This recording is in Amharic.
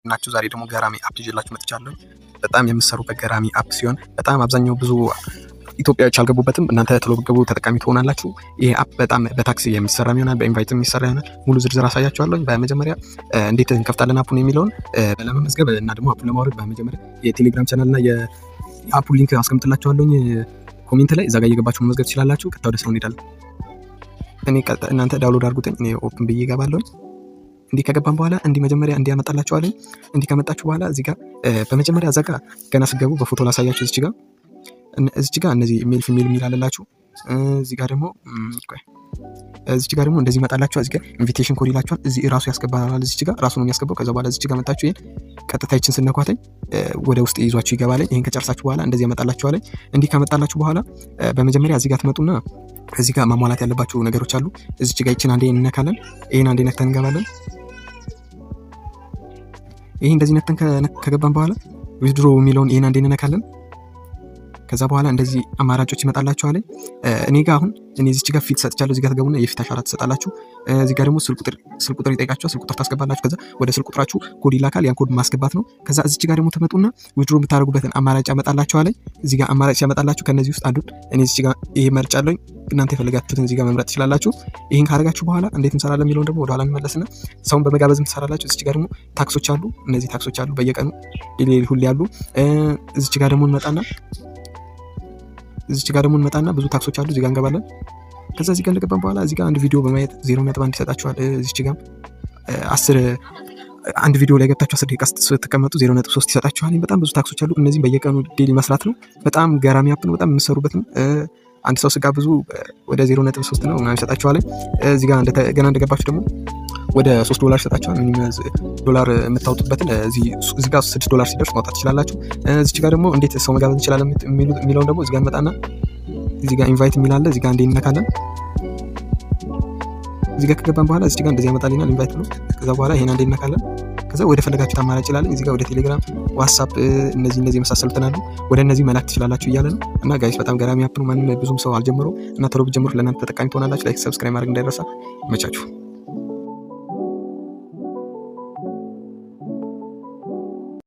ናችሁ ዛሬ ደግሞ ገራሚ አፕ ይዤላችሁ መጥቻለሁ። በጣም የምትሰሩበት ገራሚ አፕ ሲሆን በጣም አብዛኛው ብዙ ኢትዮጵያዎች አልገቡበትም። እናንተ ቶሎ ብትገቡ ተጠቃሚ ትሆናላችሁ። ይሄ አፕ በጣም በታክሲ የሚሰራ ይሆናል፣ በኢንቫይት የሚሰራ ይሆናል። ሙሉ ዝርዝር አሳያችኋለሁ። በመጀመሪያ እንዴት እንከፍታለን አፑን የሚለውን ለመመዝገብ እና ደግሞ አፑን ለማውረድ በመጀመሪያ የቴሌግራም ቻናል እና የአፑን ሊንክ አስቀምጥላችኋለሁ ኮሜንት ላይ፣ እዛ ጋር እየገባችሁ መመዝገብ ትችላላችሁ። ቀጥታ ወደ ስራው እንሄዳለን። እናንተ ዳውንሎድ አድርጉትኝ፣ እኔ ኦፕን ብዬ እገባለሁ። እንዲህ ከገባን በኋላ እንዲህ መጀመሪያ እንዲያመጣላችኋለኝ። እንዲህ ከመጣችሁ በኋላ እዚህ ጋር በመጀመሪያ እዛ ጋር ገና ስገቡ በፎቶ ላሳያችሁ። እዚች ጋር እነዚህ ሜል ፊሜል የሚል አለላችሁ። እዚህ ጋር ደግሞ እንደዚህ ይመጣላችሁ። እዚህ ጋር ኢንቪቴሽን ኮድ ይላችኋል። እዚህ ራሱ ያስገባላል። እዚች ጋር ራሱ ነው የሚያስገባው። ከዛ በኋላ እዚች ጋር መጣችሁ ይሄን ቀጥታ ይችን ስነኳተኝ ወደ ውስጥ ይዟችሁ ይገባል። ይሄን ከጨርሳችሁ በኋላ እንደዚህ ያመጣላችኋል። እንዲህ ከመጣላችሁ በኋላ በመጀመሪያ እዚህ ጋር ትመጡና እዚህ ጋር ማሟላት ያለባችሁ ነገሮች አሉ። እዚች ጋር ይችን አንዴ እንነካለን። ይሄን አንዴ ነክተን እንገባለን። ይሄን እንደዚህ ነክተን ከገባን በኋላ ዊዝድሮ የሚለውን ይሄን አንዴ እንነካለን። ከዛ በኋላ እንደዚህ አማራጮች ይመጣላችኋል። እኔ ጋር አሁን እዚች ጋር ፊት ሰጥቻለሁ። እዚህ ጋር ተገቡና የፊት አሻራ ትሰጣላችሁ። እዚህ ጋር ደግሞ ስልክ ቁጥር ይጠይቃችኋል። ስልክ ቁጥር ታስገባላችሁ። ከዛ ወደ ስልክ ቁጥራችሁ ኮድ ይላካል። ያን ኮድ ማስገባት ነው። ከዛ እዚች ጋር ደግሞ ተመጡና ዊዝድሮ የምታደርጉበትን አማራጭ ያመጣላችኋል። እዚህ ጋር አማራጭ ያመጣላችሁ ከነዚህ ውስጥ አንዱን እኔ እዚች ጋር ይሄ መርጫለሁ። እናንተ የፈለጋችሁትን እዚህ ጋር መምረጥ ትችላላችሁ። ይሄን ካደረጋችሁ በኋላ እንዴት እንሰራለን የሚለውን ደግሞ ወደ ኋላ እንመለስና ሰውን በመጋበዝም ትሰራላችሁ። እዚች ጋር ደግሞ ታክሶች አሉ። እነዚህ ታክሶች አሉ በየቀኑ ሁሌ ያሉ። እዚች ጋር ደግሞ እንመጣና ብዙ ታክሶች አሉ። እዚህ ጋር እንገባለን። ከዛ እዚህ ጋር እንደገባን በኋላ እዚህ ጋር አንድ ቪዲዮ በማየት 0.1 ይሰጣችኋል። እዚች ጋር አንድ ቪዲዮ ላይ ገብታችሁ 10 ደቂቃ ስትቀመጡ 0.3 ይሰጣችኋል። በጣም ብዙ ታክሶች አሉ። እነዚህ በየቀኑ ዴሊ መስራት ነው። በጣም ገራሚ አፕ ነው። በጣም የምትሰሩበት ነው። አንድ ሰው ስጋ ብዙ ወደ 0.3 ነው ምናምን ይሰጣችኋል። እዚህ ጋር ገና እንደገባችሁ ደግሞ ወደ $3 ይሰጣችኋል። ዶላር የምታወጡበትን እዚህ ጋር $6 ሲደርስ ማውጣት ትችላላችሁ። እዚች ጋር ደግሞ እንዴት ሰው መጋበዝ እንችላለን የሚለውን ደግሞ እዚህ ጋር እንመጣና እዚህ ጋር ኢንቫይት የሚል አለ። እዚህ ጋር እንዴ እንነካለን። እዚህ ጋር ከገባን በኋላ እዚህ ጋር እንደዚህ ያመጣልናል ኢንቫይት ብሎ። ከዛ በኋላ ይሄን አንዴ እንነካለን። ከዛ ወደ ፈለጋችሁት አማራጭ ይላል። እዚህ ጋር ወደ ቴሌግራም፣ ዋትስአፕ እነዚህ የመሳሰሉትን አሉ። ወደ እነዚህ መላክ ትችላላችሁ እያለ ነው። እና ጋይስ በጣም ገራሚ አፕ ነው። ማንም ብዙም ሰው አልጀመረው እና ቶሎ ብትጀምሩት ለእናንተ ተጠቃሚ ትሆናላችሁ። ላይክ፣ ሰብስክራይብ ማድረግ እንዳይረሳ። ይመቻችሁ።